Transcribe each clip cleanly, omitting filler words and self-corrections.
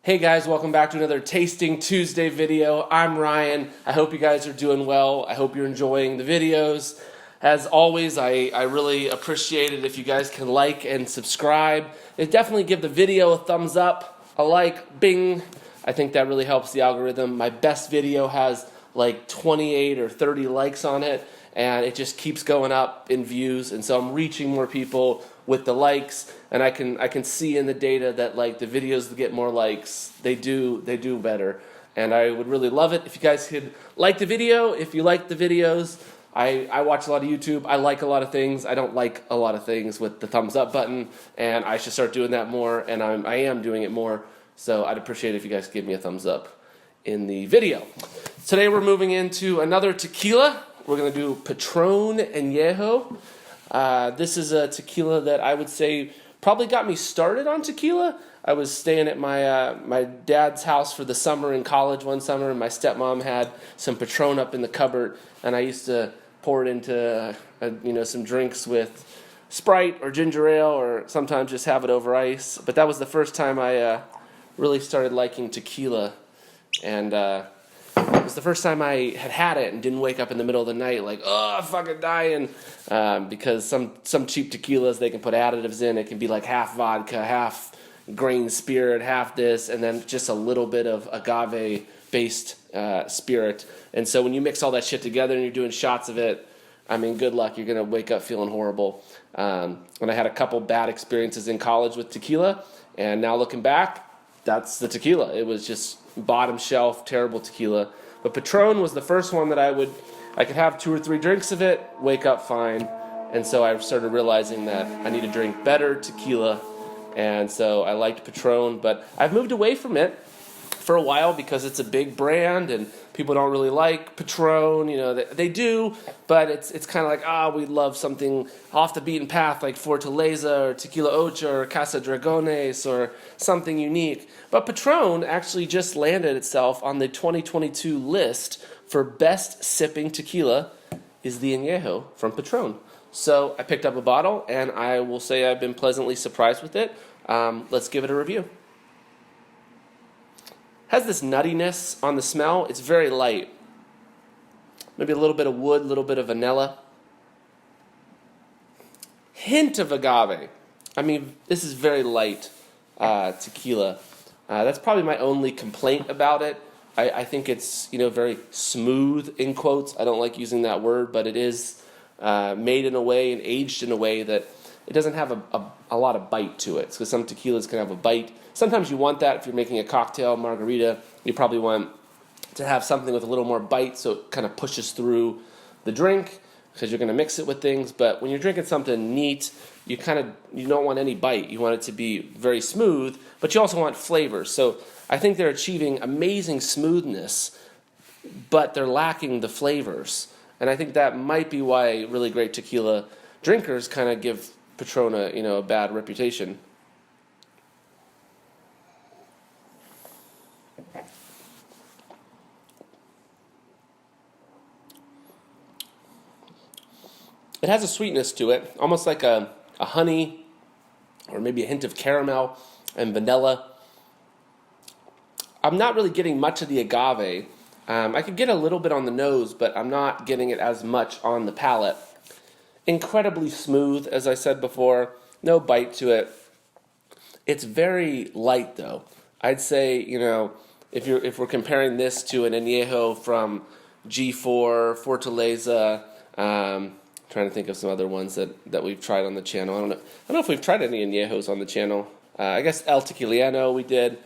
Hey guys, welcome back to another Tasting Tuesday video. I'm Ryan. I hope you guys are doing well. I hope you're enjoying the videos. As always, I really appreciate it if you guys can like and subscribe. And definitely give the video a thumbs up, a like, bing. I think that really helps the algorithm. My best video has like 28 or 30 likes on it, and it just keeps going up in views, and so I'm reaching more people with the likes, and I can see in the data that like the videos that get more likes, they do better. And I would really love it if you guys could like the video. If you like the videos, I watch a lot of YouTube. I like a lot of things. I don't like a lot of things with the thumbs up button, and I should start doing that more, and I am doing it more. So I'd appreciate it if you guys give me a thumbs up in the video. Today we're moving into another tequila. We're going to do Patron ANEJO. This is a tequila that I would say probably got me started on tequila. I was staying at my dad's house for the summer in college one summer, and my stepmom had some Patron up in the cupboard, and I used to pour it into some drinks with Sprite or ginger ale, or sometimes just have it over ice. But that was the first time I really started liking tequila, and it was the first time I had it and didn't wake up in the middle of the night like, oh, I'm fucking dying, because some cheap tequilas, they can put additives in. It can be like half vodka, half grain spirit, half this, and then just a little bit of agave-based spirit. And so when you mix all that shit together and you're doing shots of it, I mean, good luck. You're going to wake up feeling horrible. And I had a couple bad experiences in college with tequila, and now looking back, that's the tequila. It was just bottom shelf, terrible tequila. But Patron was the first one that I could have 2 or 3 drinks of it, wake up fine. And so I started realizing that I need to drink better tequila. And so I liked Patron, but I've moved away from it for a while because it's a big brand and people don't really like Patron. You know, they do, but it's kind of like, we love something off the beaten path like Fortaleza or Tequila Ocho or Casa Dragones or something unique. But Patron actually just landed itself on the 2022 list for best sipping tequila is the ANEJO from Patron. So I picked up a bottle, and I will say I've been pleasantly surprised with it. Let's give it a review. Has this nuttiness on the smell. It's very light. Maybe a little bit of wood, a little bit of vanilla. Hint of agave. I mean, this is very light tequila. That's probably my only complaint about it. I think it's very smooth, in quotes. I don't like using that word, but it is made in a way and aged in a way that it doesn't have a lot of bite to it. Because some tequilas can have a bite. Sometimes you want that if you're making a cocktail, margarita. You probably want to have something with a little more bite so it kind of pushes through the drink because you're going to mix it with things. But when you're drinking something neat, you don't want any bite. You want it to be very smooth, but you also want flavor. So I think they're achieving amazing smoothness, but they're lacking the flavors. And I think that might be why really great tequila drinkers kind of give Patron a bad reputation. It has a sweetness to it, almost like a honey or maybe a hint of caramel and vanilla. I'm not really getting much of the agave. I could get a little bit on the nose, but I'm not getting it as much on the palate. Incredibly smooth, as I said before. No bite to it. It's very light, though. I'd say, if we're comparing this to an ANEJO from G4, Fortaleza, trying to think of some other ones that we've tried on the channel. I don't know if we've tried any ANEJOs on the channel. I guess El Tequiliano we did.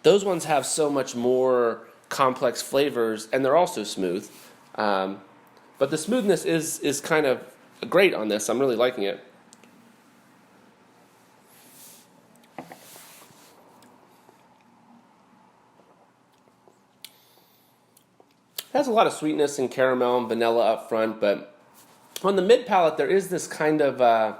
Those ones have so much more complex flavors, and they're also smooth. But the smoothness is kind of great on this. I'm really liking it. It has a lot of sweetness and caramel and vanilla up front, but on the mid palate there is this kind of I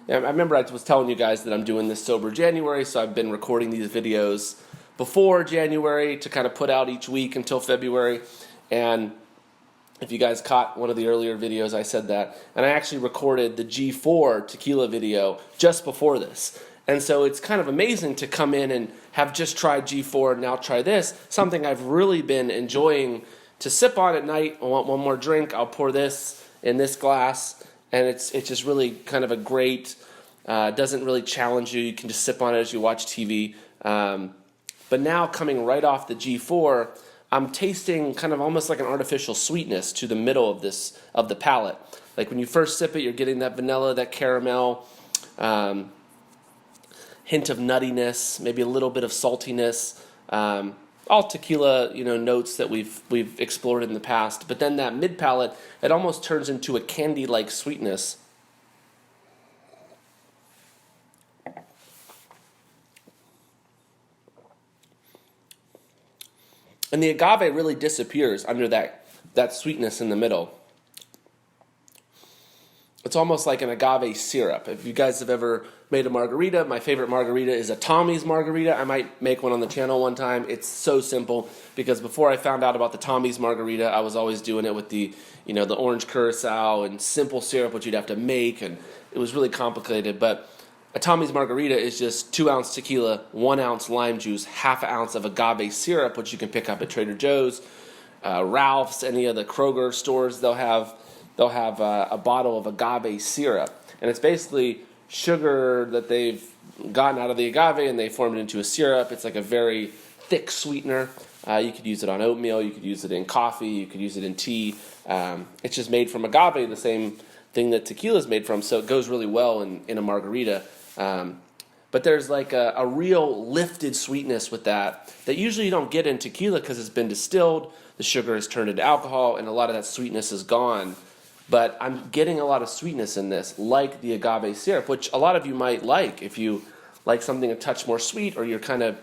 remember I was telling you guys that I'm doing this sober January, so I've been recording these videos before January to kind of put out each week until February. And if you guys caught one of the earlier videos, I said that. And I actually recorded the G4 tequila video just before this. And so it's kind of amazing to come in and have just tried G4 and now try this, something I've really been enjoying to sip on at night. I want one more drink, I'll pour this in this glass, and it's just really kind of a great, doesn't really challenge you. You can just sip on it as you watch TV. But now coming right off the G4, I'm tasting kind of almost like an artificial sweetness to the middle of the palate. Like when you first sip it, you're getting that vanilla, that caramel, hint of nuttiness, maybe a little bit of saltiness, all tequila, notes that we've explored in the past. But then that mid palate, it almost turns into a candy-like sweetness. And the agave really disappears under that sweetness in the middle. It's almost like an agave syrup. If you guys have ever made a margarita, my favorite margarita is a Tommy's margarita. I might make one on the channel one time. It's so simple because before I found out about the Tommy's margarita, I was always doing it with the orange curacao and simple syrup, which you'd have to make, and it was really complicated. But a Tommy's margarita is just 2 ounce tequila, 1 ounce lime juice, half an ounce of agave syrup, which you can pick up at Trader Joe's, Ralph's, any of the Kroger stores. They'll have a bottle of agave syrup, and it's basically sugar that they've gotten out of the agave and they formed it into a syrup. It's like a very thick sweetener. You could use it on oatmeal, you could use it in coffee, you could use it in tea. It's just made from agave, the same thing that tequila is made from, so it goes really well in a margarita. But there's like a real lifted sweetness with that usually you don't get in tequila because it's been distilled, the sugar has turned into alcohol, and a lot of that sweetness is gone. But I'm getting a lot of sweetness in this, like the agave syrup, which a lot of you might like. If you like something a touch more sweet, or you're kind of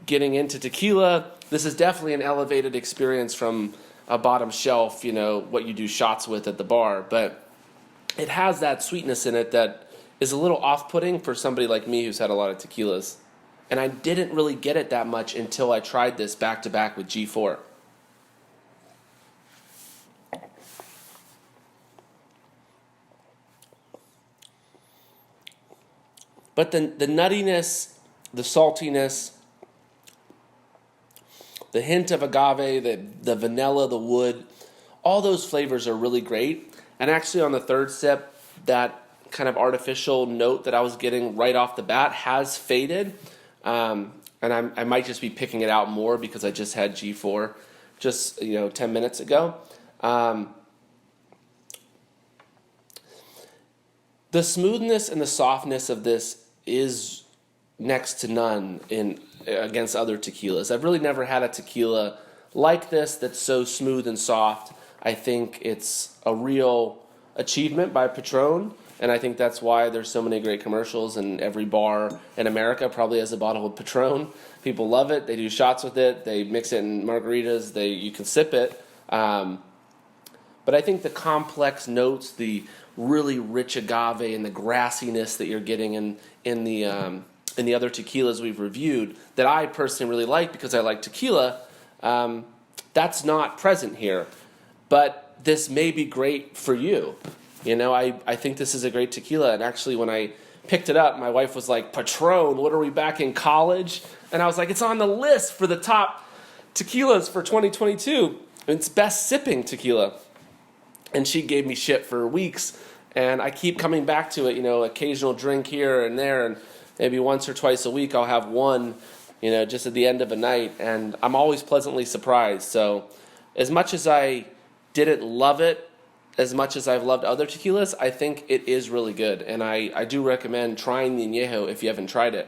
getting into tequila, this is definitely an elevated experience from a bottom shelf, what you do shots with at the bar. But it has that sweetness in it that is a little off-putting for somebody like me who's had a lot of tequilas. And I didn't really get it that much until I tried this back-to-back with G4. But the nuttiness, the saltiness, the hint of agave, the vanilla, the wood, all those flavors are really great. And actually on the third sip, that kind of artificial note that I was getting right off the bat has faded. And I might just be picking it out more because I just had G4 just 10 minutes ago. The smoothness and the softness of this is next to none against other tequilas. I've really never had a tequila like this that's so smooth and soft. I think it's a real achievement by Patron, and I think that's why there's so many great commercials, and every bar in America probably has a bottle of Patron. People love it. They do shots with it. They mix it in margaritas. You can sip it. But I think the complex notes, the really rich agave and the grassiness that you're getting in the other tequilas we've reviewed, that I personally really like because I like tequila, that's not present here. But this may be great for you. I think this is a great tequila. And actually, when I picked it up, my wife was like, Patron, what are we, back in college? And I was like, it's on the list for the top tequilas for 2022. It's best sipping tequila. And she gave me shit for weeks. And I keep coming back to it, occasional drink here and there. And maybe once or twice a week I'll have one, just at the end of a night. And I'm always pleasantly surprised. So as much as I didn't love it, as much as I've loved other tequilas, I think it is really good. And I do recommend trying the ANEJO if you haven't tried it.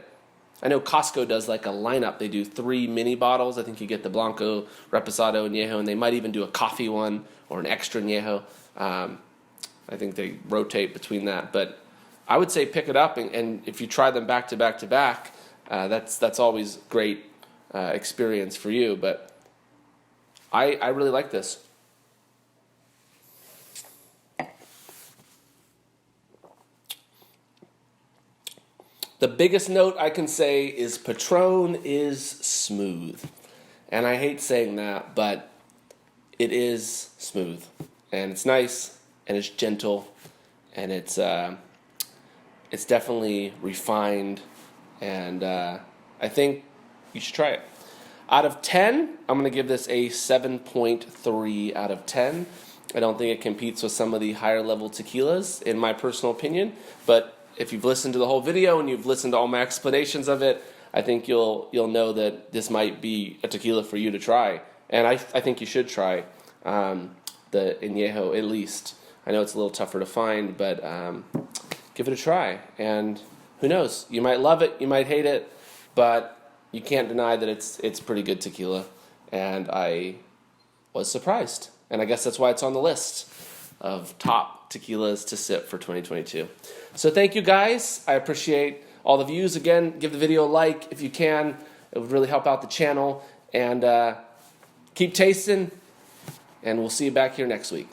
I know Costco does like a lineup. They do 3 mini bottles. I think you get the Blanco, Reposado, ANEJO, and they might even do a coffee one or an extra ANEJO. I think they rotate between that. But I would say pick it up, and if you try them back to back to back, that's always great experience for you. But I really like this. The biggest note I can say is Patron is smooth. And I hate saying that, but it is smooth. And it's nice, and it's gentle, and it's definitely refined. and I think you should try it. Out of 10, I'm going to give this a 7.3 out of 10. I don't think it competes with some of the higher level tequilas, in my personal opinion. But if you've listened to the whole video and you've listened to all my explanations of it, I think you'll know that this might be a tequila for you to try. And I think you should try the ANEJO at least. I know it's a little tougher to find, but give it a try. And who knows? You might love it, you might hate it, but you can't deny that it's pretty good tequila. And I was surprised. And I guess that's why it's on the list of top tequilas to sip for 2022. So thank you guys. I appreciate all the views. Again, give the video a like if you can. It would really help out the channel. And keep tasting. And we'll see you back here next week.